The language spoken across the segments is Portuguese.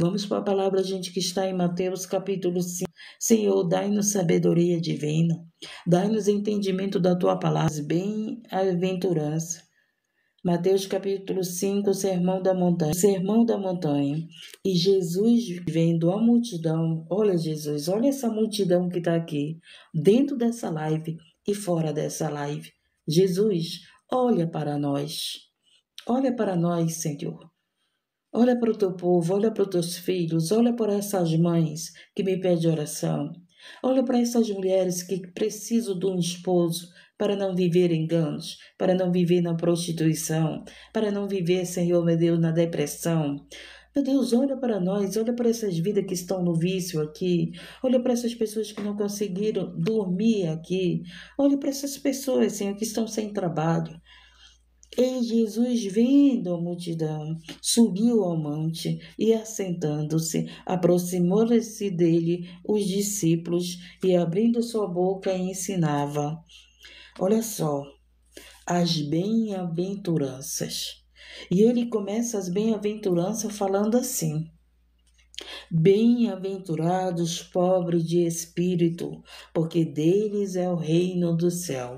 Vamos para a palavra, gente, que está em Mateus capítulo 5. Senhor, dai-nos sabedoria divina, dai-nos entendimento da tua palavra, bem-aventurança. Mateus capítulo 5, Sermão da Montanha. Sermão da Montanha. E Jesus, vendo a multidão, olha Jesus, olha essa multidão que está aqui, dentro dessa live e fora dessa live. Jesus, olha para nós. Olha para nós, Senhor. Olha para o teu povo, olha para os teus filhos, olha para essas mães que me pedem oração. Olha para essas mulheres que precisam de um esposo para não viver enganos, para não viver na prostituição, para não viver, Senhor, meu Deus, na depressão. Meu Deus, olha para nós, olha para essas vidas que estão no vício aqui, olha para essas pessoas que não conseguiram dormir aqui, olha para essas pessoas, Senhor, que estão sem trabalho. E Jesus, vendo a multidão, subiu ao monte e, assentando-se, aproximou-se dele os discípulos e, abrindo sua boca, ensinava. Olha só, as bem-aventuranças. E ele começa as bem-aventuranças falando assim: Bem-aventurados pobres de espírito, porque deles é o reino do céu.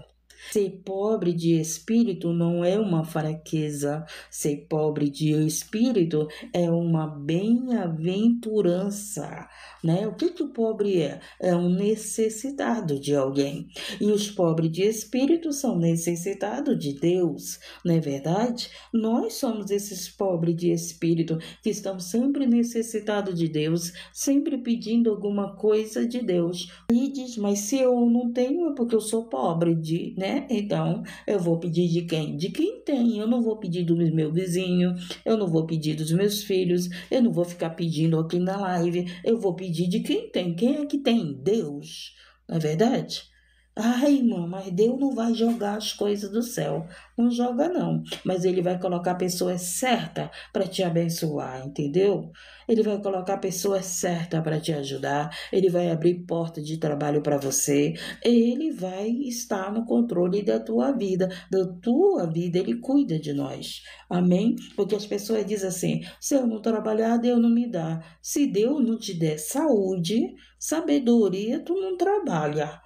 Ser pobre de espírito não é uma fraqueza, ser pobre de espírito é uma bem-aventurança, né? O que o pobre é? É um necessitado de alguém. E os pobres de espírito são necessitados de Deus, não é verdade? Nós somos esses pobres de espírito que estão sempre necessitados de Deus, sempre pedindo alguma coisa de Deus. E diz, mas se eu não tenho é porque eu sou pobre, né? Então, eu vou pedir de quem? De quem tem. Eu não vou pedir do meu vizinho, eu não vou pedir dos meus filhos, eu não vou ficar pedindo aqui na live, eu vou pedir de quem tem. Quem é que tem? Deus. Não é verdade? Ai, irmã, mas Deus não vai jogar as coisas do céu. Não joga, não. Mas Ele vai colocar a pessoa certa para te abençoar, entendeu? Ele vai colocar a pessoa certa para te ajudar. Ele vai abrir porta de trabalho para você. Ele vai estar no controle da tua vida. Da tua vida, Ele cuida de nós. Amém? Porque as pessoas dizem assim: se eu não trabalhar, Deus não me dá. Se Deus não te der saúde, sabedoria, tu não trabalha.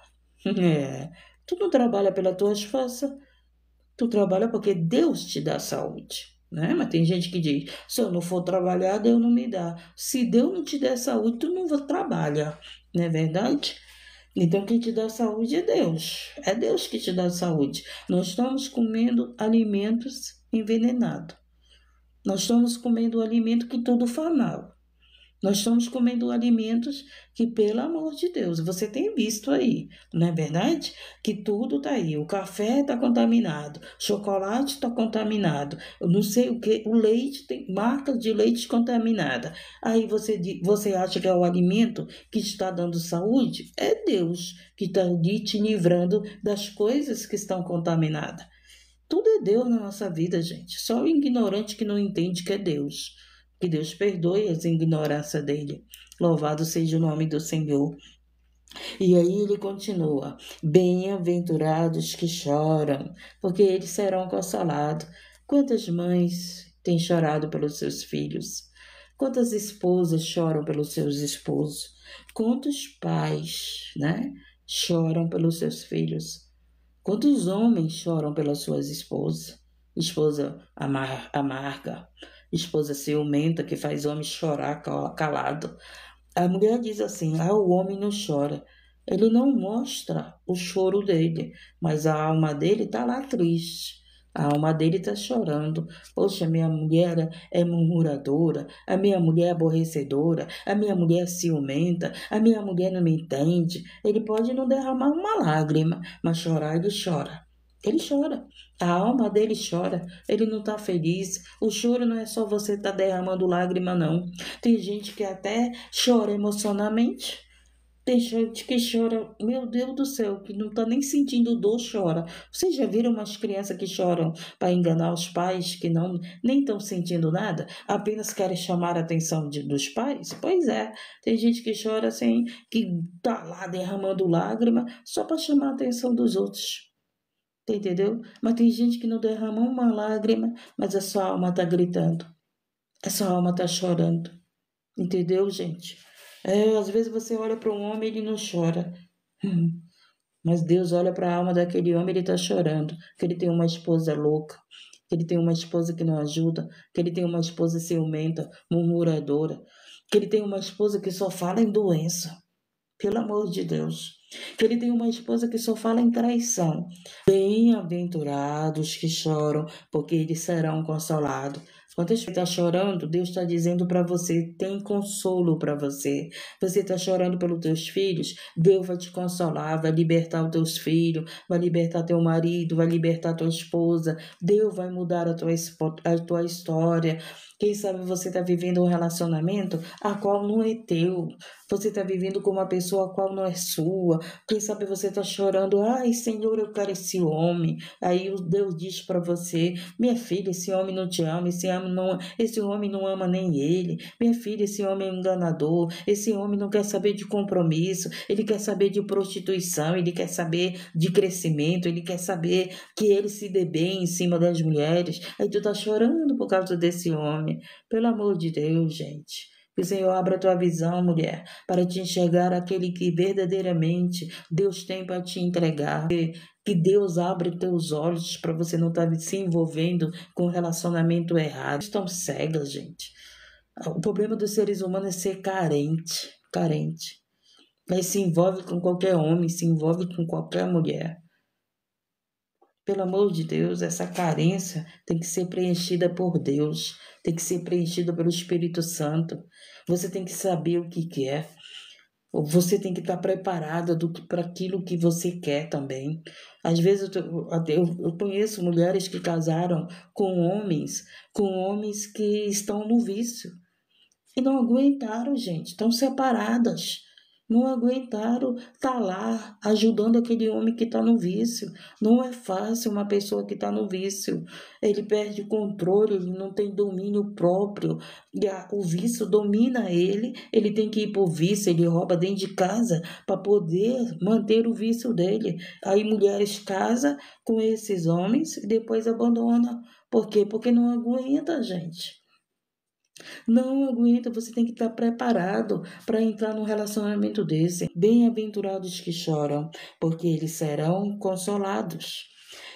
É, tu não trabalha pelas tuas forças, tu trabalha porque Deus te dá saúde, né? Mas tem gente que diz, se eu não for trabalhar, Deus não me dá. Se Deus não te der saúde, tu não trabalha, não é verdade? Então quem te dá saúde é Deus que te dá saúde. Nós estamos comendo alimentos envenenados, nós estamos comendo alimento que tudo faz mal. Nós estamos comendo alimentos que, pelo amor de Deus, você tem visto aí, não é verdade? Que tudo está aí. O café está contaminado, o chocolate está contaminado, eu não sei o que, o leite tem marca de leite contaminada. Aí você acha que é o alimento que está dando saúde? É Deus que está ali te livrando das coisas que estão contaminadas. Tudo é Deus na nossa vida, gente. Só o ignorante que não entende que é Deus. Que Deus perdoe as ignorâncias dele. Louvado seja o nome do Senhor. E aí ele continua: Bem-aventurados que choram, porque eles serão consolados. Quantas mães têm chorado pelos seus filhos? Quantas esposas choram pelos seus esposos? Quantos pais, né, choram pelos seus filhos? Quantos homens choram pelas suas esposas? Esposa amarga, esposa ciumenta que faz homem chorar calado. A mulher diz assim: o homem não chora. Ele não mostra o choro dele, mas a alma dele está lá triste. A alma dele está chorando. Poxa, minha mulher é murmuradora, a minha mulher é aborrecedora, a minha mulher é ciumenta, a minha mulher não me entende. Ele pode não derramar uma lágrima, mas chorar ele chora. Ele chora. A alma dele chora. Ele não está feliz. O choro não é só você estar derramando lágrima, não. Tem gente que até chora emocionalmente. Tem gente que chora, meu Deus do céu, que não está nem sentindo dor, chora. Vocês já viram umas crianças que choram para enganar os pais, que não nem estão sentindo nada, apenas querem chamar a atenção dos pais? Pois é, tem gente que chora assim, que está lá derramando lágrima só para chamar a atenção dos outros. Entendeu? Mas tem gente que não derrama uma lágrima, mas a sua alma está gritando, a sua alma está chorando. Entendeu, gente? Às vezes você olha para um homem e ele não chora. Mas Deus olha para a alma daquele homem e ele está chorando. Que ele tem uma esposa louca. Que ele tem uma esposa que não ajuda. Que ele tem uma esposa ciumenta, murmuradora. Que ele tem uma esposa que só fala em doença. Pelo amor de Deus. Que ele tem uma esposa que só fala em traição. Bem-aventurados que choram, porque eles serão consolados. Quando você está chorando, Deus está dizendo para você, tem consolo para você. Você está chorando pelos teus filhos, Deus vai te consolar, vai libertar os teus filhos, vai libertar teu marido, vai libertar tua esposa. Deus vai mudar a tua história. Quem sabe você está vivendo um relacionamento a qual não é teu. Você está vivendo com uma pessoa a qual não é sua. Quem sabe você está chorando, ai Senhor, eu quero esse homem. Aí Deus diz para você, minha filha, esse homem não te ama, esse homem não ama nem ele. Minha filha, esse homem é enganador, esse homem não quer saber de compromisso, ele quer saber de prostituição, ele quer saber de crescimento, ele quer saber que ele se dê bem em cima das mulheres. Aí tu tá chorando por causa desse homem. Pelo amor de Deus, gente. Que o Senhor abra a tua visão, mulher, para te enxergar aquele que verdadeiramente Deus tem para te entregar. Que Deus abra teus olhos para você não estar se envolvendo com um relacionamento errado. Estão cegas, gente. O problema dos seres humanos é ser carente, carente. Mas se envolve com qualquer homem, se envolve com qualquer mulher. Pelo amor de Deus, essa carência tem que ser preenchida por Deus, tem que ser preenchida pelo Espírito Santo. Você tem que saber o que quer. Você tem que estar preparada para aquilo que você quer também. Às vezes eu conheço mulheres que casaram com homens que estão no vício. E não aguentaram, gente, estão separadas. Não aguentaram estar lá ajudando aquele homem que está no vício. Não é fácil uma pessoa que está no vício. Ele perde o controle, ele não tem domínio próprio. O vício domina ele tem que ir para o vício, ele rouba dentro de casa para poder manter o vício dele. Aí mulheres casam com esses homens e depois abandonam. Por quê? Porque não aguenta, gente. Não aguenta, você tem que estar preparado para entrar num relacionamento desse. Bem-aventurados que choram, porque eles serão consolados.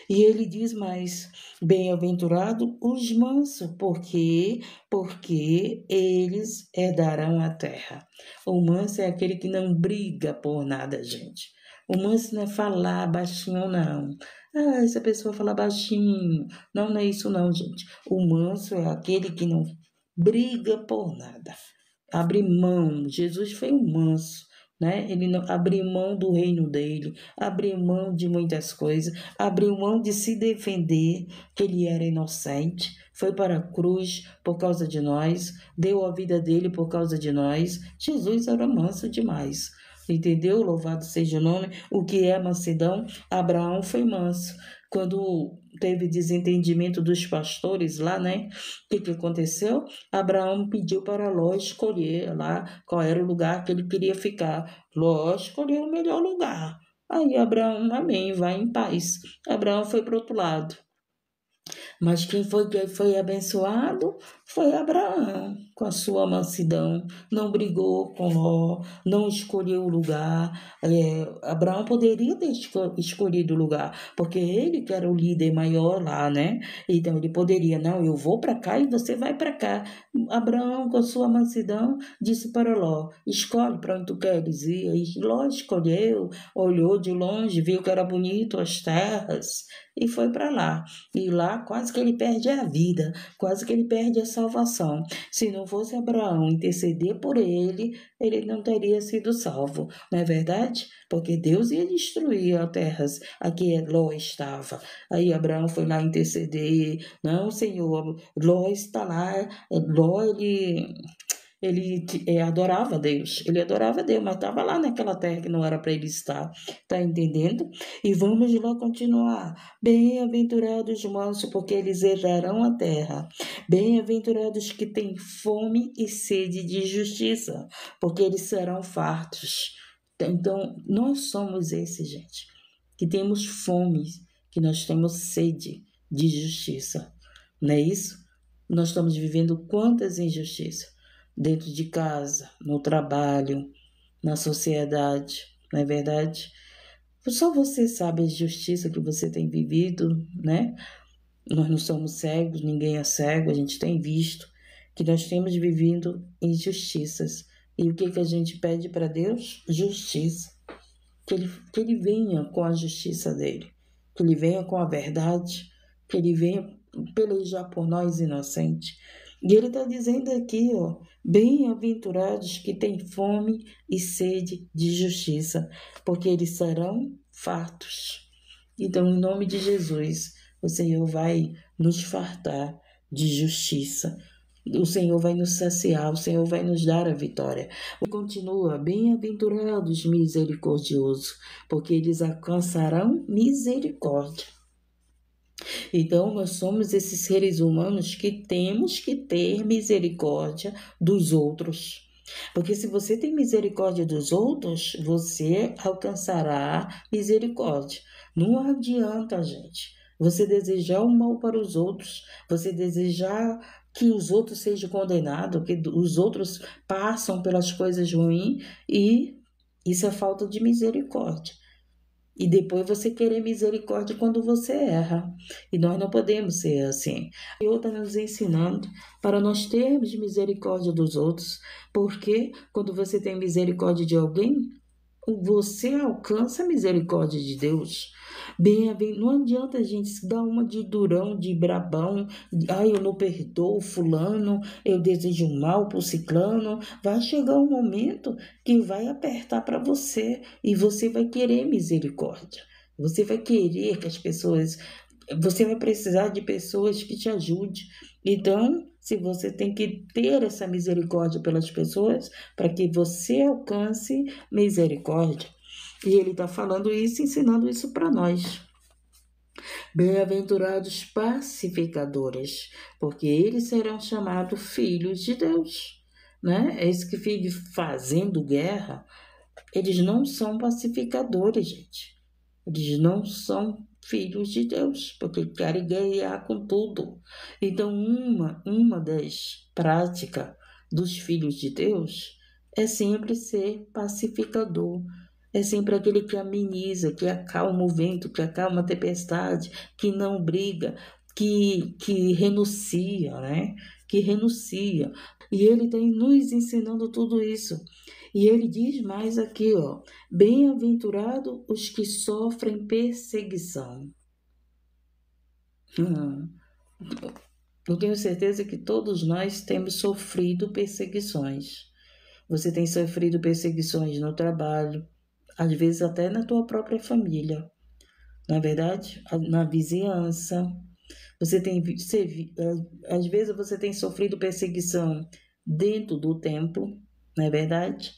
E ele diz mais: bem-aventurado os mansos, porque eles herdarão a terra. O manso é aquele que não briga por nada, gente. O manso não é falar baixinho, não. Ah, essa pessoa fala baixinho. Não, não é isso não, gente. O manso é aquele que não briga por nada. Abre mão. Jesus foi um manso, né? Ele não abriu mão do reino dele, abriu mão de muitas coisas, abriu mão de se defender, que ele era inocente, foi para a cruz por causa de nós, deu a vida dele por causa de nós. Jesus era manso demais. Entendeu? Louvado seja o nome. O que é mansidão? Abraão foi manso. Quando teve desentendimento dos pastores lá, né? O que aconteceu? Abraão pediu para Ló escolher lá qual era o lugar que ele queria ficar. Ló escolheu o melhor lugar. Aí Abraão, amém, vai em paz. Abraão foi para o outro lado. Mas quem foi abençoado foi Abraão, com a sua mansidão. Não brigou com Ló, não escolheu o lugar. Abraão poderia ter escolhido o lugar, porque ele que era o líder maior lá, né? Então ele poderia, não, eu vou para cá e você vai para cá. Abraão, com a sua mansidão, disse para Ló: escolhe para onde tu queres ir. E Ló escolheu, olhou de longe, viu que era bonito as terras e foi para lá. E lá quase que ele perde a vida, quase que ele perde a salvação. Se não fosse Abraão interceder por ele, ele não teria sido salvo, não é verdade? Porque Deus ia destruir as terras a que Ló estava. Aí Abraão foi lá interceder. Não, Senhor, Ló está lá. Ló, ele adorava Deus, mas estava lá naquela terra que não era para ele estar, tá entendendo? E vamos lá continuar. Bem-aventurados os mansos, porque eles herdarão a terra. Bem-aventurados que têm fome e sede de justiça, porque eles serão fartos. Então, nós somos esses, gente, que temos fome, que nós temos sede de justiça, não é isso? Nós estamos vivendo quantas injustiças? dentro de casa, no trabalho, na sociedade, não é verdade? Só você sabe a justiça que você tem vivido, né? Nós não somos cegos, ninguém é cego, a gente tem visto que nós temos vivido injustiças. E o que a gente pede para Deus? Justiça. Que ele venha com a justiça dele, que ele venha com a verdade, que ele venha pelejar por nós inocentes. E ele está dizendo aqui, ó, bem-aventurados que têm fome e sede de justiça, porque eles serão fartos. Então, em nome de Jesus, o Senhor vai nos fartar de justiça. O Senhor vai nos saciar, o Senhor vai nos dar a vitória. E continua, bem-aventurados misericordiosos, porque eles alcançarão misericórdia. Então, nós somos esses seres humanos que temos que ter misericórdia dos outros. Porque se você tem misericórdia dos outros, você alcançará misericórdia. Não adianta, gente, você desejar o mal para os outros, você desejar que os outros sejam condenados, que os outros passam pelas coisas ruins, e isso é falta de misericórdia. E depois você querer misericórdia quando você erra. E nós não podemos ser assim. O Senhor está nos ensinando para nós termos misericórdia dos outros, porque quando você tem misericórdia de alguém, você alcança a misericórdia de Deus. Não adianta a gente se dar uma de durão, de brabão. Ai, eu não perdoo fulano, eu desejo mal para o ciclano. Vai chegar um momento que vai apertar para você e você vai querer misericórdia. Você vai querer que as pessoas... Você vai precisar de pessoas que te ajudem. Então, se você tem que ter essa misericórdia pelas pessoas, para que você alcance misericórdia. E ele está falando isso, ensinando isso para nós. Bem-aventurados pacificadores, porque eles serão chamados filhos de Deus. Né? Esse que fica fazendo guerra, eles não são pacificadores, gente. Eles não são filhos de Deus, porque querem guerrear com tudo. Então, uma das práticas dos filhos de Deus é sempre ser pacificador. É sempre aquele que ameniza, que acalma o vento, que acalma a tempestade, que não briga, que renuncia, né? Que renuncia. E ele está nos ensinando tudo isso. E ele diz mais aqui, ó, bem-aventurado os que sofrem perseguição. Eu tenho certeza que todos nós temos sofrido perseguições. Você tem sofrido perseguições no trabalho, às vezes até na tua própria família, na verdade, na vizinhança. Às vezes você tem sofrido perseguição dentro do templo, não é verdade?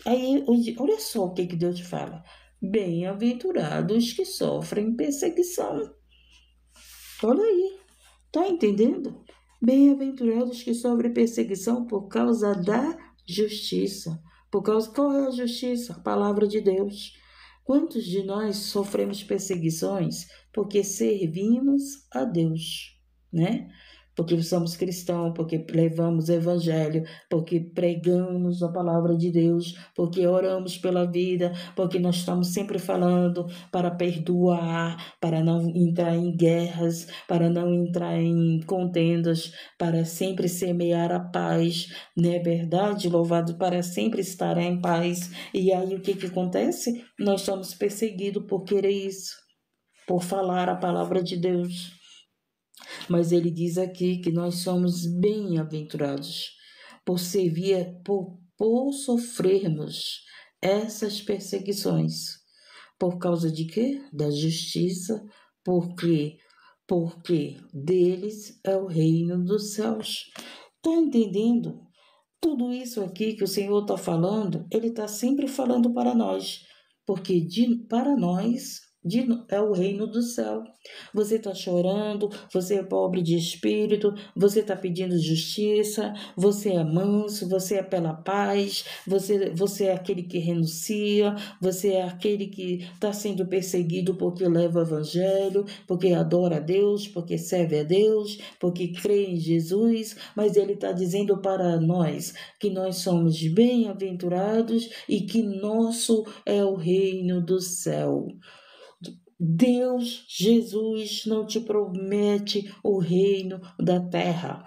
Aí, olha só o que Deus te fala. Bem-aventurados que sofrem perseguição. Olha aí, tá entendendo? Bem-aventurados que sofrem perseguição por causa da justiça. Qual é a justiça? A palavra de Deus. Quantos de nós sofremos perseguições porque servimos a Deus, né? Porque somos cristãos, porque levamos o evangelho, porque pregamos a palavra de Deus, porque oramos pela vida, porque nós estamos sempre falando para perdoar, para não entrar em guerras, para não entrar em contendas, para sempre semear a paz, não é verdade? Louvado para sempre estar em paz. E aí o que acontece? Nós somos perseguidos por querer isso, por falar a palavra de Deus. Mas ele diz aqui que nós somos bem-aventurados por sofrermos essas perseguições. Por causa de quê? Da justiça, porque deles é o reino dos céus. Está entendendo? Tudo isso aqui que o Senhor está falando, Ele está sempre falando para nós, porque para nós é o reino do céu. Você está chorando, você é pobre de espírito, você está pedindo justiça, você é manso, você é pela paz, você é aquele que renuncia, você é aquele que está sendo perseguido porque leva o evangelho, porque adora a Deus, porque serve a Deus, porque crê em Jesus, mas ele está dizendo para nós que nós somos bem-aventurados e que nosso é o reino do céu. Deus, Jesus, não te promete o reino da terra,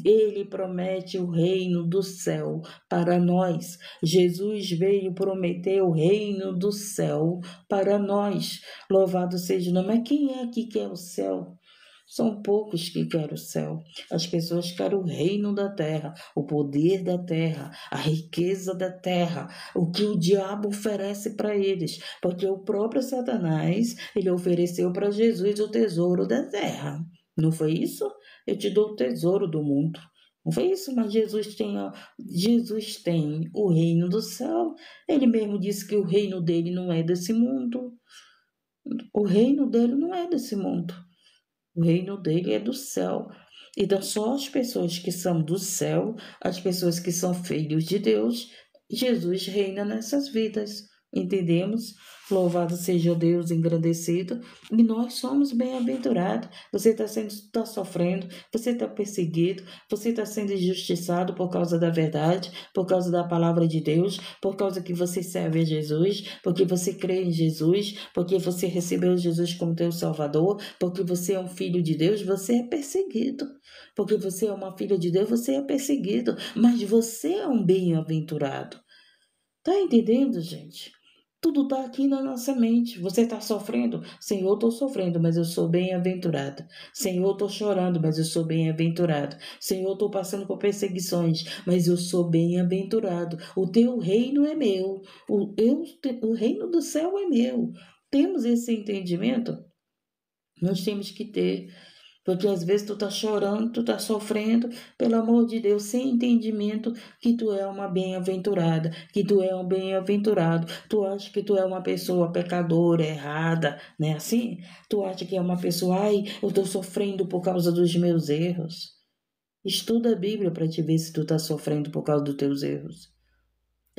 ele promete o reino do céu para nós. Jesus veio prometer o reino do céu para nós. Louvado seja o nome. Mas quem é que quer o céu? São poucos que querem o céu. As pessoas querem o reino da terra, o poder da terra, a riqueza da terra, o que o diabo oferece para eles. Porque o próprio Satanás, ele ofereceu para Jesus o tesouro da terra. Não foi isso? Eu te dou o tesouro do mundo. Não foi isso, mas Jesus tem o reino do céu. Ele mesmo disse que o reino dele não é desse mundo. O reino dele não é desse mundo. O reino dele é do céu. Então, só as pessoas que são do céu, as pessoas que são filhos de Deus, Jesus reina nessas vidas. Entendemos? Louvado seja Deus, engrandecido. E nós somos bem-aventurados. Você está sofrendo, você está perseguido, você está sendo injustiçado por causa da verdade, por causa da palavra de Deus, por causa que você serve a Jesus, porque você crê em Jesus, porque você recebeu Jesus como teu Salvador, porque você é um filho de Deus, você é perseguido. Porque você é uma filha de Deus, você é perseguido. Mas você é um bem-aventurado. Tá entendendo, gente? Tudo está aqui na nossa mente. Você está sofrendo? Senhor, estou sofrendo, mas eu sou bem-aventurado. Senhor, estou chorando, mas eu sou bem-aventurado. Senhor, estou passando por perseguições, mas eu sou bem-aventurado. O teu reino é meu. O reino do céu é meu. Temos esse entendimento? Nós temos que ter. Porque às vezes tu tá chorando, tu tá sofrendo, pelo amor de Deus, sem entendimento que tu é uma bem-aventurada, que tu é um bem-aventurado. Tu acha que tu é uma pessoa pecadora, errada, né? Assim? Tu acha que é uma pessoa, ai, eu tô sofrendo por causa dos meus erros. Estuda a Bíblia para te ver se tu tá sofrendo por causa dos teus erros.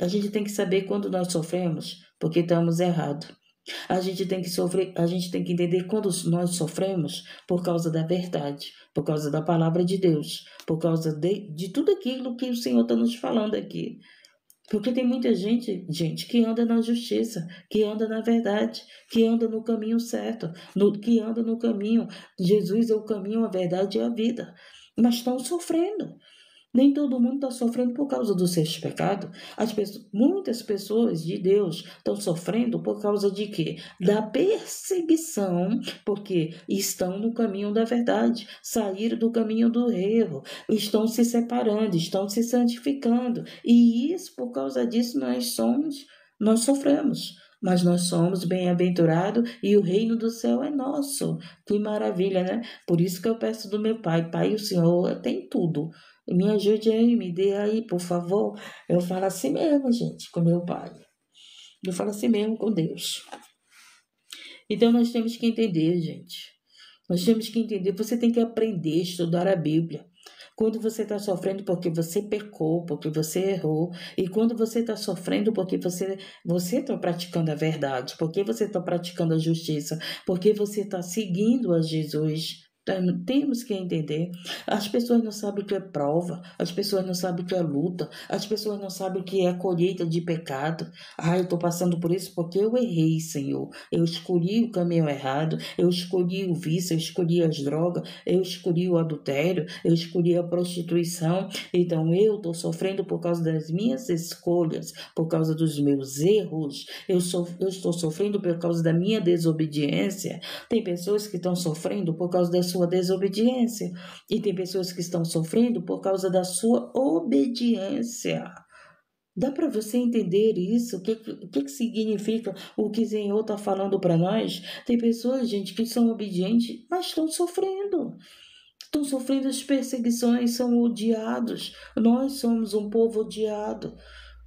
A gente tem que saber quando nós sofremos, porque estamos errados. A gente tem que sofrer, a gente tem que entender quando nós sofremos por causa da verdade, por causa da palavra de Deus, por causa de tudo aquilo que o Senhor está nos falando aqui. Porque tem muita gente, que anda na justiça, que anda na verdade, que anda no caminho certo, que anda no caminho. Jesus é o caminho, a verdade e a vida. Mas estão sofrendo. Nem todo mundo está sofrendo por causa dos seus pecados. Muitas pessoas de Deus estão sofrendo por causa de quê? Da perseguição, porque estão no caminho da verdade, saíram do caminho do erro, estão se separando, estão se santificando. E isso, por causa disso, nós sofremos. Mas nós somos bem-aventurados e o reino do céu é nosso. Que maravilha, né? Por isso que eu peço do meu Pai, Pai, o Senhor tem tudo. Me ajude aí, me dê aí, por favor. Eu falo assim mesmo, gente, com meu Pai. Eu falo assim mesmo com Deus. Então nós temos que entender, gente. Nós temos que entender. Você tem que aprender a estudar a Bíblia. Quando você está sofrendo porque você pecou, porque você errou, e quando você está sofrendo porque você está praticando a verdade, porque você está praticando a justiça, porque você está seguindo a Jesus. Temos que entender. As pessoas não sabem o que é prova, as pessoas não sabem o que é luta, as pessoas não sabem o que é colheita de pecado. Eu estou passando por isso porque eu errei, Senhor. Eu escolhi o caminho errado, eu escolhi o vício, eu escolhi as drogas, eu escolhi o adultério, eu escolhi a prostituição. Então eu estou sofrendo por causa das minhas escolhas, por causa dos meus erros. Eu estou sofrendo por causa da minha desobediência. Tem pessoas que estão sofrendo por causa da sua desobediência. E tem pessoas que estão sofrendo por causa da sua obediência. Dá para você entender isso? O que significa o que o Senhor está falando para nós? Tem pessoas, gente, que são obedientes, mas estão sofrendo. Estão sofrendo as perseguições, são odiados. Nós somos um povo odiado.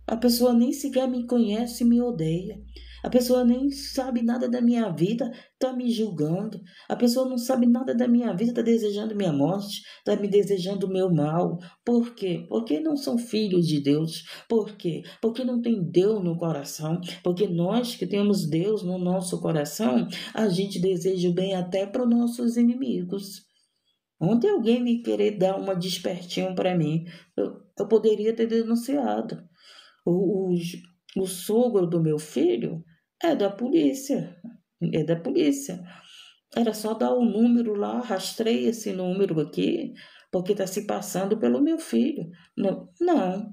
A pessoa nem sequer me conhece e me odeia. A pessoa nem sabe nada da minha vida, está me julgando. A pessoa não sabe nada da minha vida, está desejando minha morte, está me desejando o meu mal. Por quê? Porque não são filhos de Deus. Por quê? Porque não tem Deus no coração. Porque nós que temos Deus no nosso coração, a gente deseja o bem até para os nossos inimigos. Ontem alguém me querer dar uma despertinho para mim. Eu poderia ter denunciado. O, o, o sogro do meu filho é da polícia. É da polícia. Era só dar o número lá, rastreia esse número aqui, porque está se passando pelo meu filho. Não, não.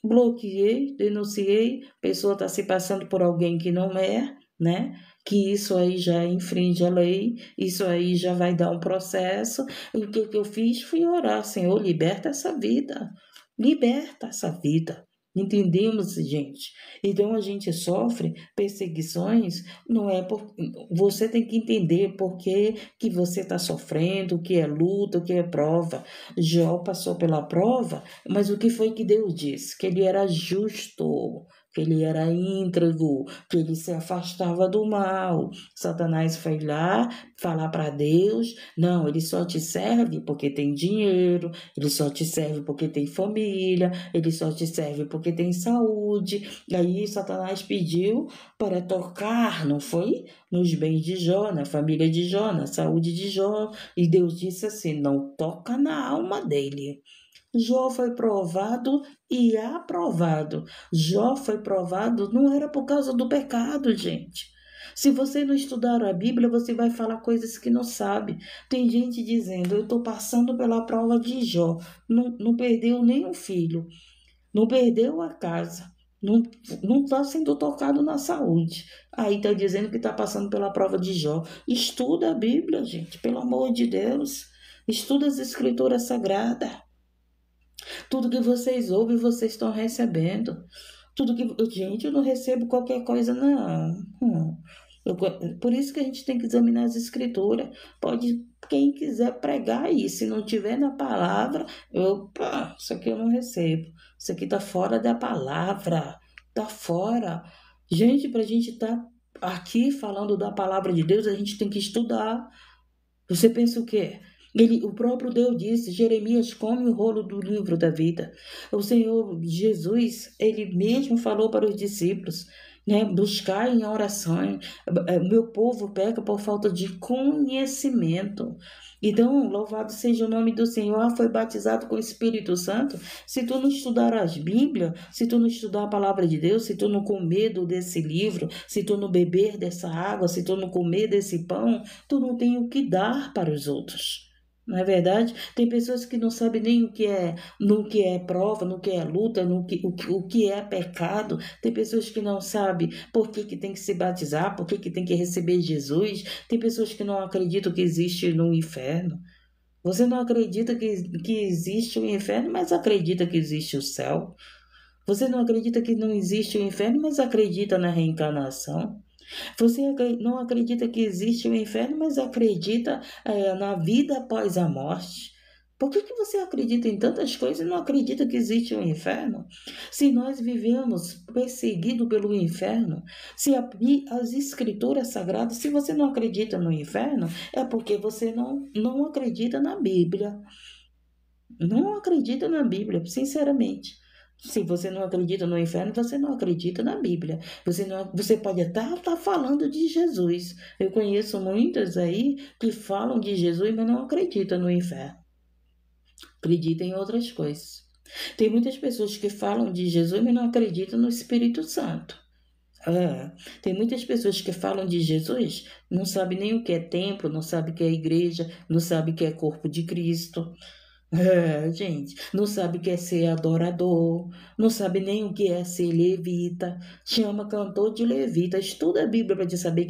Bloqueei, denunciei, a pessoa está se passando por alguém que não é, né? Que isso aí já infringe a lei, isso aí já vai dar um processo. E o que eu fiz foi orar, Senhor, liberta essa vida. Entendemos, gente? Então a gente sofre perseguições, não é por. Você tem que entender por que você está sofrendo, o que é luta, o que é prova. Jó passou pela prova, mas o que foi que Deus disse? Que ele era justo, que ele era íntegro, que ele se afastava do mal. Satanás foi lá falar para Deus: não, ele só te serve porque tem dinheiro, ele só te serve porque tem família, ele só te serve porque tem saúde. E aí Satanás pediu para tocar, não foi? Nos bens de Jó, na família de Jó, na saúde de Jó. E Deus disse assim: não toca na alma dele. Jó foi provado e aprovado. Jó foi provado, não era por causa do pecado, gente. Se você não estudar a Bíblia, você vai falar coisas que não sabe. Tem gente dizendo: eu estou passando pela prova de Jó. Não perdeu nenhum filho, não perdeu a casa, não está sendo tocado na saúde. Aí está dizendo que está passando pela prova de Jó. Estuda a Bíblia, gente, pelo amor de Deus. Estuda as Escrituras Sagradas. Tudo que vocês ouvem, vocês estão recebendo. Tudo que. Gente, eu não recebo qualquer coisa, não. Por isso que a gente tem que examinar as escrituras. Pode, quem quiser pregar aí, se não tiver na palavra, opa, isso aqui eu não recebo. Isso aqui está fora da palavra. Está fora. Gente, para a gente estar aqui falando da palavra de Deus, a gente tem que estudar. Você pensa o quê? O próprio Deus disse: Jeremias, come o rolo do livro da vida. O Senhor Jesus, ele mesmo falou para os discípulos, né? Buscar em oração. Meu povo peca por falta de conhecimento. Então, louvado seja o nome do Senhor. Foi batizado com o Espírito Santo. Se tu não estudar as Bíblias, se tu não estudar a palavra de Deus, se tu não comer desse livro, se tu não beber dessa água, se tu não comer desse pão, tu não tem o que dar para os outros. Não é verdade? Tem pessoas que não sabem nem no que é prova, no que é luta, o que é pecado. Tem pessoas que não sabem por que tem que se batizar, por que tem que receber Jesus. Tem pessoas que não acreditam que existe no inferno. Você não acredita que existe o inferno, mas acredita que existe o céu. Você não acredita que não existe o inferno, mas acredita na reencarnação. Você não acredita que existe o inferno, mas acredita na vida após a morte. Por que você acredita em tantas coisas e não acredita que existe um inferno? Se nós vivemos perseguidos pelo inferno, se as escrituras sagradas, se você não acredita no inferno, é porque você não acredita na Bíblia. Não acredita na Bíblia, sinceramente. Se você não acredita no inferno, você não acredita na Bíblia. Você pode até estar falando de Jesus. Eu conheço muitas aí que falam de Jesus, mas não acreditam no inferno. Acreditam em outras coisas. Tem muitas pessoas que falam de Jesus, mas não acreditam no Espírito Santo. Tem muitas pessoas que falam de Jesus, não sabem nem o que é templo, não sabem o que é igreja, não sabem o que é corpo de Cristo. Gente, não sabe o que é ser adorador, não sabe nem o que é ser levita, chama cantor de levita, estuda a Bíblia para te saber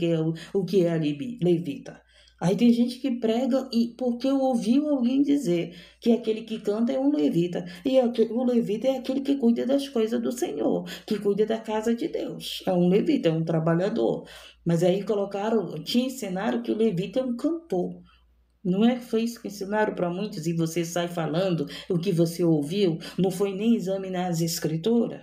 o que é levita. Aí tem gente que prega porque ouviu alguém dizer que aquele que canta é um levita, e o levita é aquele que cuida das coisas do Senhor, que cuida da casa de Deus, é um levita, é um trabalhador. Mas aí te ensinaram que o levita é um cantor. Não é que foi isso que ensinaram para muitos e você sai falando o que você ouviu? Não foi nem examinar as escrituras?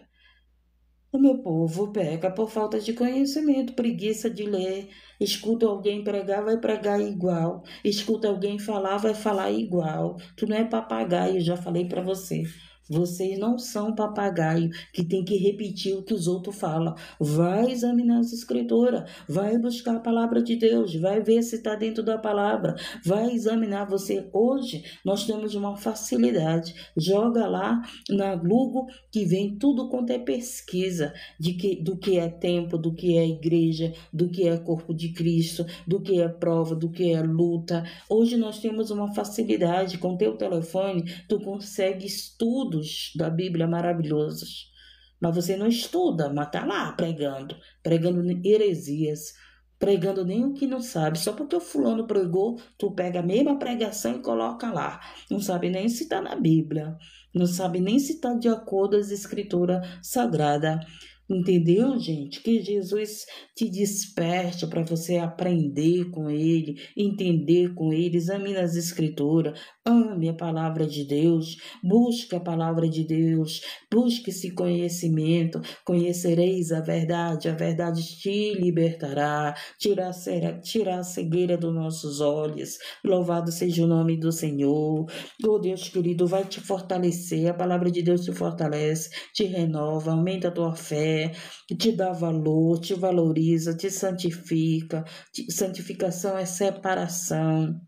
O meu povo peca por falta de conhecimento, preguiça de ler. Escuta alguém pregar, vai pregar igual. Escuta alguém falar, vai falar igual. Tu não é papagaio, já falei para você. Vocês não são papagaio que tem que repetir o que os outros falam. Vai examinar as escrituras, vai buscar a palavra de Deus, vai ver se está dentro da palavra, vai examinar você. Hoje nós temos uma facilidade. Joga lá na Google que vem tudo quanto é pesquisa do que é tempo, do que é igreja, do que é corpo de Cristo, do que é prova, do que é luta. Hoje nós temos uma facilidade com teu telefone, tu consegue estudos da Bíblia maravilhosos. Mas você não estuda, mas tá lá pregando heresias, pregando nem o que não sabe. Só porque o fulano pregou, tu pega a mesma pregação e coloca lá. Não sabe nem se está na Bíblia. Não sabe nem se está de acordo com as escrituras sagradas. Entendeu, gente? Que Jesus te desperte para você aprender com Ele, entender com Ele, examine as Escrituras, ame a palavra de Deus, busque a palavra de Deus, busque esse conhecimento, conhecereis a verdade te libertará, tirar a cegueira dos nossos olhos. Louvado seja o nome do Senhor. Oh Deus querido, vai te fortalecer, a palavra de Deus te fortalece, te renova, aumenta a tua fé, te dá valor, te valoriza, te santifica. Santificação é separação,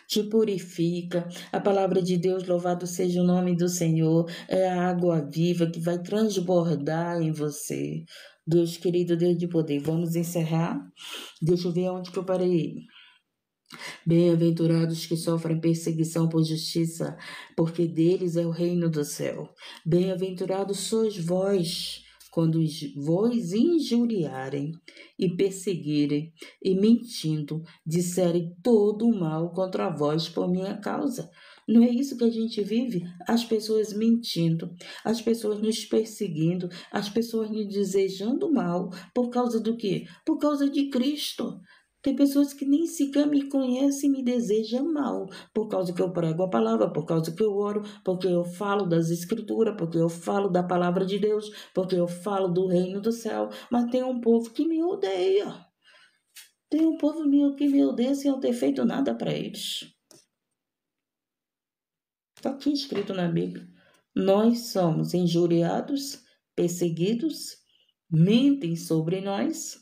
te purifica. A palavra de Deus, louvado seja o nome do Senhor, é a água viva que vai transbordar em você. Deus querido, Deus de poder, vamos encerrar? Deixa eu ver onde que eu parei. Bem-aventurados que sofrem perseguição por justiça, porque deles é o reino do céu. Bem-aventurados sois vós, quando vos injuriarem e perseguirem, e mentindo, disserem todo o mal contra vós por minha causa. Não é isso que a gente vive? As pessoas mentindo, as pessoas nos perseguindo, as pessoas nos desejando mal. Por causa do quê? Por causa de Cristo. Tem pessoas que nem sequer me conhecem e me desejam mal, por causa que eu prego a palavra, por causa que eu oro, porque eu falo das escrituras, porque eu falo da palavra de Deus, porque eu falo do reino do céu. Mas tem um povo que me odeia. Tem um povo que me odeia sem eu ter feito nada para eles. Está aqui escrito na Bíblia. Nós somos injuriados, perseguidos, mentem sobre nós,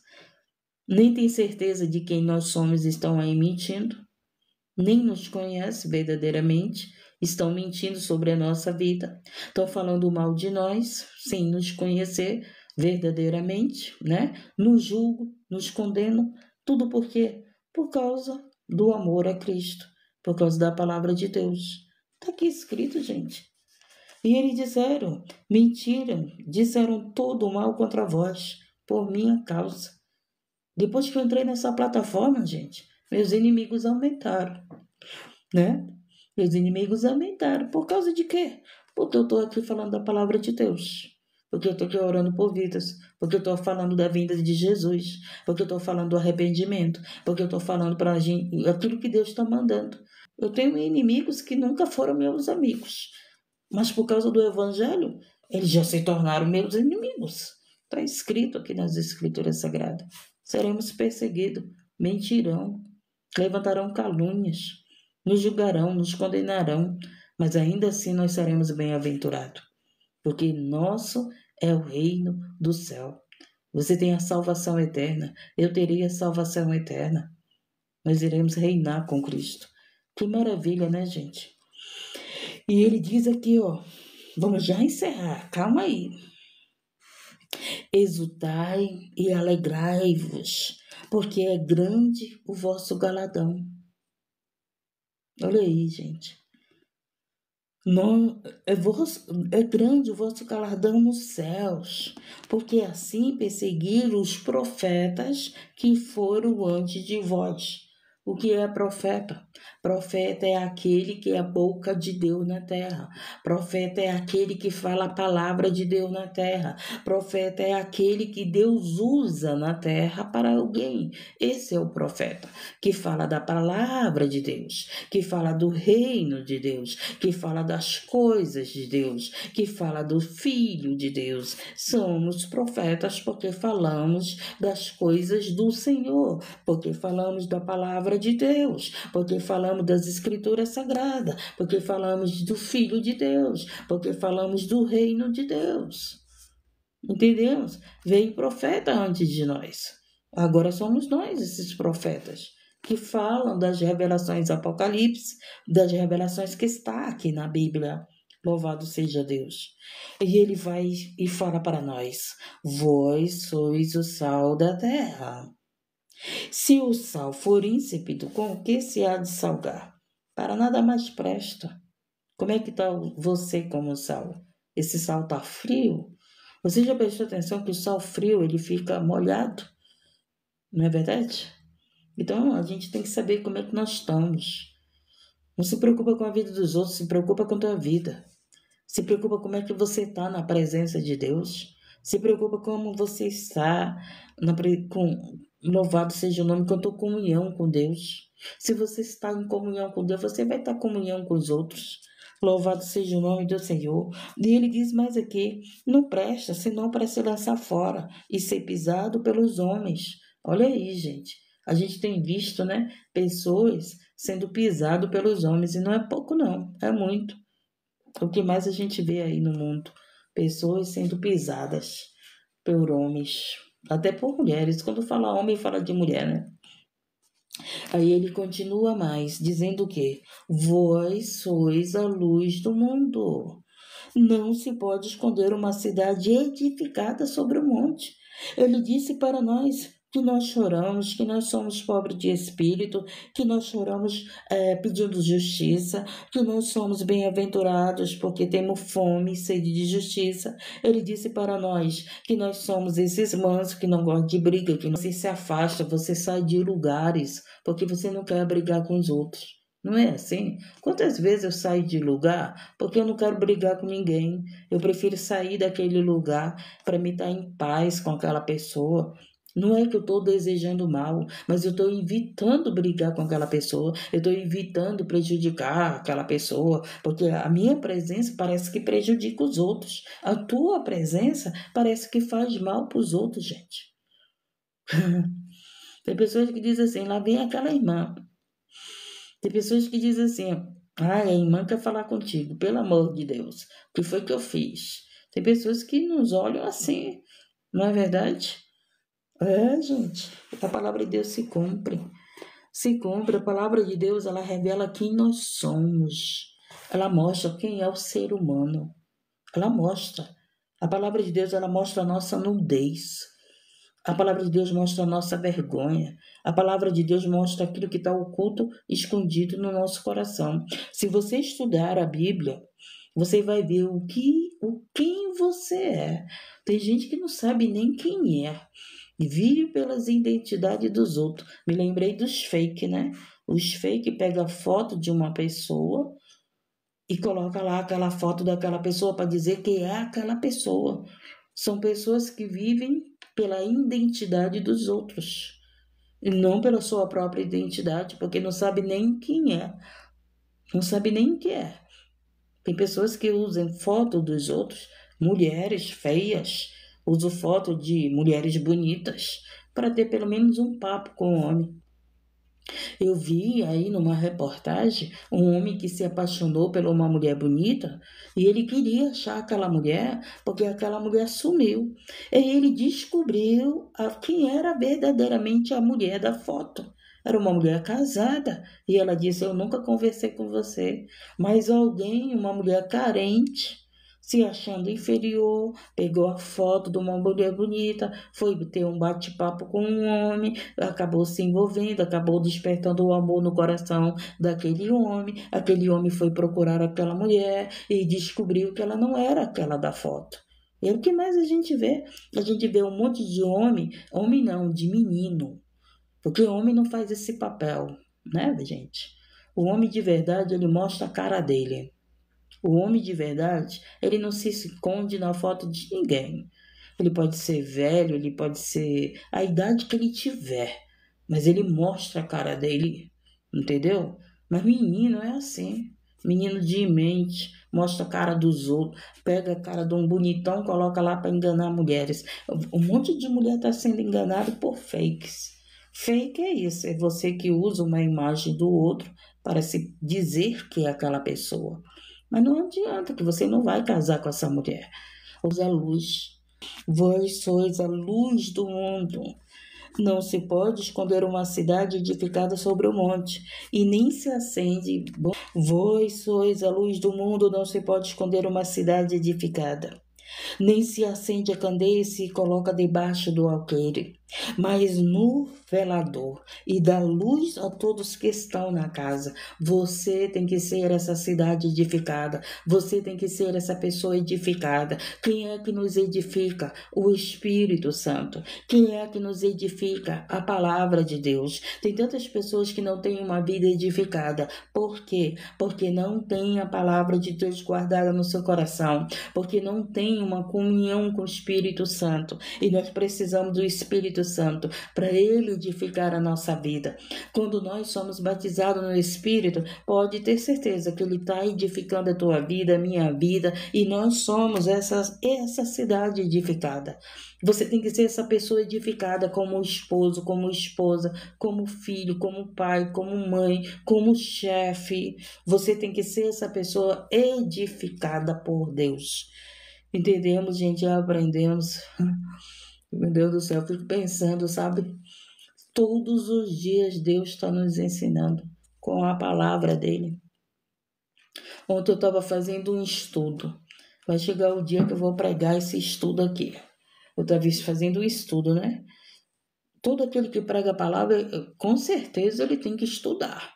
nem tem certeza de quem nós somos, estão aí mentindo, nem nos conhece verdadeiramente, estão mentindo sobre a nossa vida, estão falando mal de nós, sem nos conhecer verdadeiramente, né? Nos julgam, nos condenam, tudo por quê? Por causa do amor a Cristo, por causa da palavra de Deus. Está aqui escrito, gente. E eles mentiram, disseram todo o mal contra vós, por minha causa. Depois que eu entrei nessa plataforma, gente, meus inimigos aumentaram, né? Meus inimigos aumentaram. Por causa de quê? Porque eu estou aqui falando da palavra de Deus. Porque eu estou aqui orando por vidas. Porque eu estou falando da vinda de Jesus. Porque eu estou falando do arrependimento. Porque eu estou falando para a gente aquilo que Deus está mandando. Eu tenho inimigos que nunca foram meus amigos. Mas por causa do Evangelho, eles já se tornaram meus inimigos. Está escrito aqui nas Escrituras Sagradas. Seremos perseguidos, mentirão, levantarão calúnias, nos julgarão, nos condenarão, mas ainda assim nós seremos bem-aventurados, porque nosso é o reino do céu. Você tem a salvação eterna, eu terei a salvação eterna. Nós iremos reinar com Cristo. Que maravilha, né, gente? E ele diz aqui, ó, vamos já encerrar, calma aí. Exultai e alegrai-vos, porque é grande o vosso galardão. Olha aí, gente. É grande o vosso galardão nos céus, porque assim perseguiram os profetas que foram antes de vós. O que é profeta? Profeta é aquele que é a boca de Deus na terra. Profeta é aquele que fala a palavra de Deus na terra. Profeta é aquele que Deus usa na terra para alguém. Esse é o profeta, que fala da palavra de Deus, que fala do reino de Deus, que fala das coisas de Deus, que fala do Filho de Deus. Somos profetas porque falamos das coisas do Senhor, porque falamos da palavra de Deus, porque falamos das Escrituras Sagradas, porque falamos do Filho de Deus, porque falamos do reino de Deus. Entendemos? Veio profeta antes de nós. Agora somos nós esses profetas que falam das revelações Apocalipse, das revelações que está aqui na Bíblia. Louvado seja Deus. E ele vai e fala para nós: vós sois o sal da terra. Se o sal for insípido, com o que se há de salgar? Para nada mais presta. Como é que está você como sal? Esse sal está frio? Você já prestou atenção que o sal frio ele fica molhado? Não é verdade? Então a gente tem que saber como é que nós estamos. Não se preocupa com a vida dos outros, se preocupa com a tua vida. Se preocupa como é que você está na presença de Deus. Se preocupa como você está louvado seja o nome, com a tua comunhão com Deus. Se você está em comunhão com Deus, você vai estar em comunhão com os outros. Louvado seja o nome do Senhor. E ele diz mais aqui: não presta, senão para se lançar fora e ser pisado pelos homens. Olha aí, gente. A gente tem visto, né, pessoas sendo pisado pelos homens. E não é pouco, não. É muito. O que mais a gente vê aí no mundo? Pessoas sendo pisadas por homens. Até por mulheres. Quando fala homem, fala de mulher, né? Aí ele continua mais, dizendo que vós sois a luz do mundo. Não se pode esconder uma cidade edificada sobre o monte. Ele disse para nós que nós choramos, que nós somos pobres de espírito, que nós choramos pedindo justiça, que nós somos bem-aventurados porque temos fome e sede de justiça. Ele disse para nós que nós somos esses mansos que não gostam de briga, que você se afasta, você sai de lugares porque você não quer brigar com os outros. Não é assim? Quantas vezes eu saio de lugar porque eu não quero brigar com ninguém. Eu prefiro sair daquele lugar para me estar em paz com aquela pessoa. Não é que eu estou desejando mal, mas eu estou evitando brigar com aquela pessoa, eu estou evitando prejudicar aquela pessoa, porque a minha presença parece que prejudica os outros. A tua presença parece que faz mal para os outros, gente. Tem pessoas que dizem assim, lá vem aquela irmã. Tem pessoas que dizem assim, a irmã quer falar contigo, pelo amor de Deus, o que foi que eu fiz? Tem pessoas que nos olham assim, não é verdade? Gente, a palavra de Deus se cumpre. Se cumpre, a palavra de Deus, ela revela quem nós somos. Ela mostra quem é o ser humano. Ela mostra. A palavra de Deus, ela mostra a nossa nudez. A palavra de Deus mostra a nossa vergonha. A palavra de Deus mostra aquilo que está oculto, escondido no nosso coração. Se você estudar a Bíblia, você vai ver quem você é. Tem gente que não sabe nem quem é. E vive pelas identidades dos outros. Me lembrei dos fake, né? Os fake pegam a foto de uma pessoa e coloca lá aquela foto daquela pessoa para dizer que é aquela pessoa. São pessoas que vivem pela identidade dos outros e não pela sua própria identidade, porque não sabe nem quem é. Não sabe nem o que é. Tem pessoas que usam foto dos outros, mulheres feias, usam foto de mulheres bonitas para ter pelo menos um papo com o homem. Eu vi aí numa reportagem um homem que se apaixonou por uma mulher bonita e ele queria achar aquela mulher porque aquela mulher sumiu. E ele descobriu quem era verdadeiramente a mulher da foto. Era uma mulher casada e ela disse, eu nunca conversei com você, mas alguém, uma mulher carente, se achando inferior, pegou a foto de uma mulher bonita, foi ter um bate-papo com um homem, acabou se envolvendo, acabou despertando o amor no coração daquele homem, aquele homem foi procurar aquela mulher e descobriu que ela não era aquela da foto. E o que mais a gente vê? A gente vê um monte de homem não, de menino, porque homem não faz esse papel. né, gente? O homem de verdade, ele mostra a cara dele. O homem de verdade, ele não se esconde na foto de ninguém. Ele pode ser velho, ele pode ser a idade que ele tiver, mas ele mostra a cara dele, entendeu? Mas menino é assim. Menino de mente, mostra a cara dos outros, pega a cara de um bonitão, coloca lá para enganar mulheres. Um monte de mulher está sendo enganada por fakes. Fake é isso, é você que usa uma imagem do outro para se dizer que é aquela pessoa. Mas não adianta, que você não vai casar com essa mulher. Usa a luz. Vós sois a luz do mundo. Não se pode esconder uma cidade edificada sobre o monte, e nem se acende. Vós sois a luz do mundo, não se pode esconder uma cidade edificada. Nem se acende a candeia e se coloca debaixo do alqueire, mas no velador, e dá luz a todos que estão na casa. Você tem que ser essa cidade edificada, você tem que ser essa pessoa edificada. Quem é que nos edifica? O Espírito Santo. Quem é que nos edifica? A palavra de Deus. Tem tantas pessoas que não têm uma vida edificada. Por quê? Porque não tem a palavra de Deus guardada no seu coração, porque não tem uma comunhão com o Espírito Santo, e nós precisamos do Espírito Santo para ele edificar a nossa vida. Quando nós somos batizados no Espírito, pode ter certeza que ele está edificando a tua vida, a minha vida, e nós somos essa cidade edificada. Você tem que ser essa pessoa edificada como esposo, como esposa, como filho, como pai, como mãe, como chefe. Você tem que ser essa pessoa edificada por Deus. Entendemos, gente, aprendemos. Meu Deus do céu, eu fico pensando, sabe? Todos os dias Deus está nos ensinando com a palavra dele. Ontem eu estava fazendo um estudo. Vai chegar o dia que eu vou pregar esse estudo aqui. Eu estava fazendo um estudo, né? Todo aquele que prega a palavra, com certeza ele tem que estudar.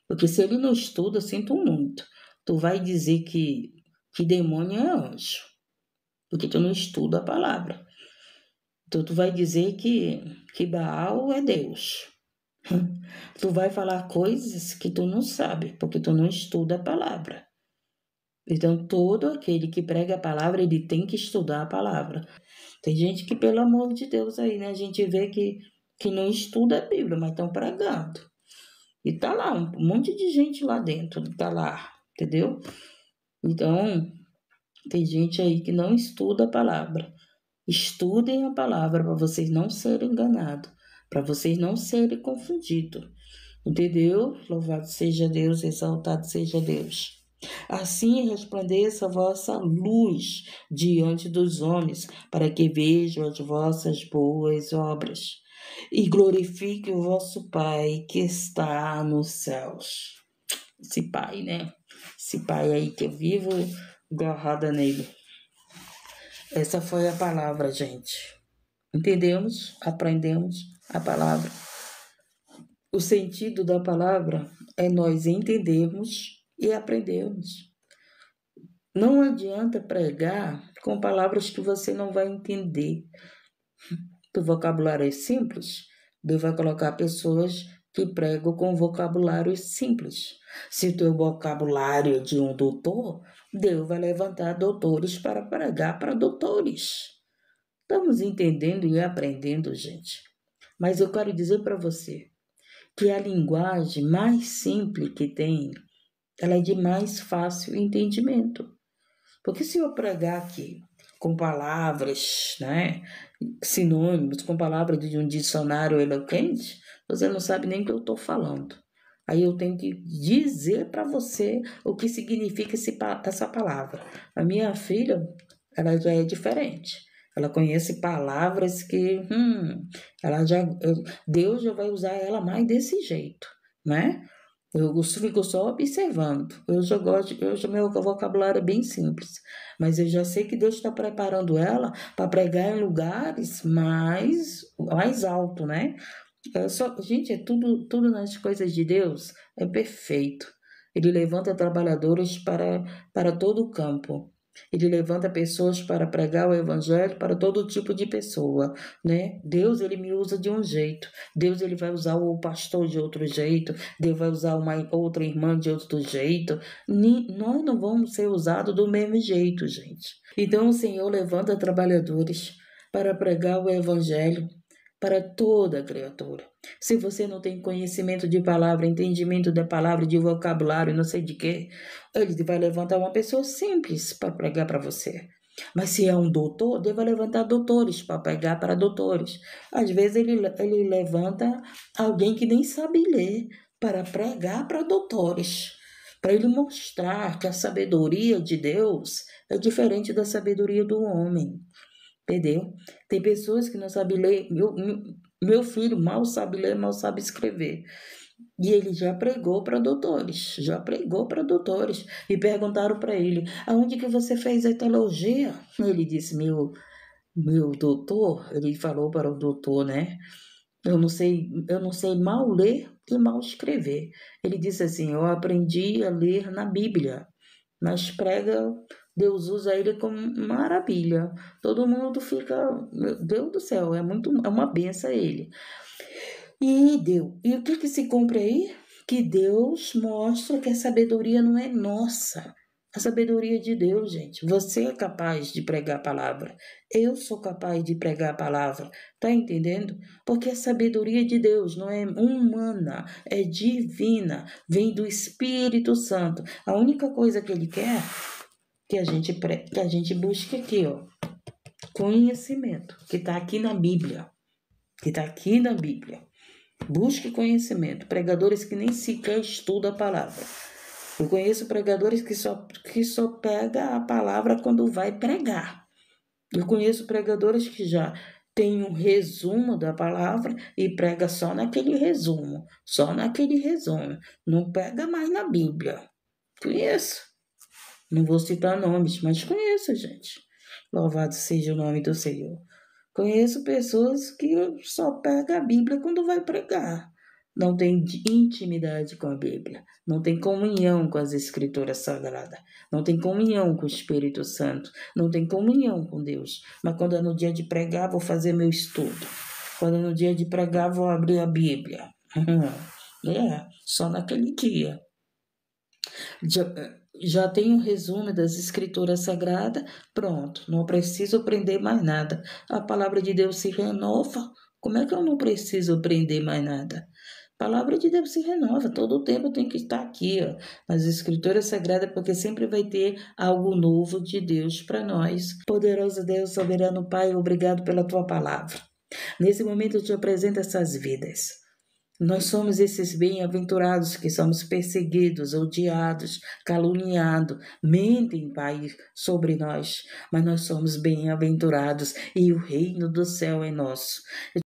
Porque se ele não estuda, sinto muito. Tu vai dizer que demônio é anjo, porque tu não estuda a palavra. Então tu vai dizer que Baal é Deus. Tu vai falar coisas que tu não sabe, porque tu não estuda a palavra. Então todo aquele que prega a palavra, ele tem que estudar a palavra. Tem gente que, pelo amor de Deus, aí, né? A gente vê que não estuda a Bíblia, mas estão pregando. E tá lá, um monte de gente lá dentro, tá lá, entendeu? Então, tem gente aí que não estuda a palavra. Estudem a palavra para vocês não serem enganados, para vocês não serem confundidos. Entendeu? Louvado seja Deus, exaltado seja Deus. Assim resplandeça a vossa luz diante dos homens, para que vejam as vossas boas obras e glorifique o vosso Pai que está nos céus. Esse Pai, né? Esse Pai aí que eu vivo agarrada nele. Essa foi a palavra, gente. Entendemos? Aprendemos a palavra. O sentido da palavra é nós entendermos e aprendermos. Não adianta pregar com palavras que você não vai entender. O vocabulário é simples, Deus vai colocar pessoas que pregam com vocabulário simples. Se o teu vocabulário é de um doutor, Deus vai levantar doutores para pregar para doutores. Estamos entendendo e aprendendo, gente. Mas eu quero dizer para você que a linguagem mais simples que tem, ela é de mais fácil entendimento. Porque se eu pregar aqui com palavras, né, sinônimos, com palavras de um dicionário eloquente, você não sabe nem o que eu estou falando. Aí eu tenho que dizer para você o que significa essa palavra. A minha filha, ela já é diferente. Ela conhece palavras que Deus já vai usar ela mais desse jeito, né? Eu fico só observando. Meu vocabulário é bem simples, mas eu já sei que Deus está preparando ela para pregar em lugares mais alto, né? Gente, é tudo nas coisas de Deus é perfeito. Ele levanta trabalhadores para todo o campo. Ele levanta pessoas para pregar o evangelho para todo tipo de pessoa, né? Deus, ele me usa de um jeito. Deus, ele vai usar o pastor de outro jeito. Deus vai usar uma outra irmã de outro jeito. Nós não vamos ser usados do mesmo jeito, gente. Então, o Senhor levanta trabalhadores para pregar o evangelho para toda criatura. Se você não tem conhecimento de palavra, entendimento da palavra, de vocabulário, não sei de quê, ele vai levantar uma pessoa simples para pregar para você. Mas se é um doutor, Deus vai levantar doutores para pregar para doutores. Às vezes ele levanta alguém que nem sabe ler para pregar para doutores, para ele mostrar que a sabedoria de Deus é diferente da sabedoria do homem. Entendeu? Tem pessoas que não sabem ler. Meu filho mal sabe ler, mal sabe escrever. E ele já pregou para doutores, E perguntaram para ele, aonde que você fez a teologia? Ele disse, meu doutor, ele falou para o doutor, né? Eu não sei mal ler e mal escrever. Ele disse assim, eu aprendi a ler na Bíblia, mas prega, Deus usa ele como maravilha. Todo mundo fica, meu Deus do céu, é uma benção ele. E o que se cumpre aí? Que Deus mostra que a sabedoria não é nossa. A sabedoria de Deus, gente. Você é capaz de pregar a palavra. Eu sou capaz de pregar a palavra. Tá entendendo? Porque a sabedoria de Deus não é humana, é divina. Vem do Espírito Santo. A única coisa que Ele quer que a gente busque aqui, ó. Conhecimento, que está aqui na Bíblia. Busque conhecimento. Pregadores que nem sequer estudam a palavra. Eu conheço pregadores que só pega a palavra quando vai pregar. Eu conheço pregadores que já tem um resumo da palavra e prega só naquele resumo. Não pega mais na Bíblia. Conheço. Não vou citar nomes, mas conheço, gente. Louvado seja o nome do Senhor. Conheço pessoas que só pegam a Bíblia quando vai pregar. Não tem intimidade com a Bíblia. Não tem comunhão com as Escrituras Sagradas. Não tem comunhão com o Espírito Santo. Não tem comunhão com Deus. Mas quando é no dia de pregar, vou fazer meu estudo. Quando é no dia de pregar, vou abrir a Bíblia. Só naquele dia. Já tenho o resumo das Escrituras Sagradas, pronto, não preciso aprender mais nada. A palavra de Deus se renova. Como é que eu não preciso aprender mais nada? A palavra de Deus se renova, todo o tempo tem que estar aqui, ó, nas Escrituras Sagradas, porque sempre vai ter algo novo de Deus para nós. Poderoso Deus, soberano Pai, obrigado pela tua palavra. Nesse momento eu te apresento essas vidas. Nós somos esses bem-aventurados que somos perseguidos, odiados, caluniados, mentem, Pai, sobre nós, mas nós somos bem-aventurados e o reino do céu é nosso.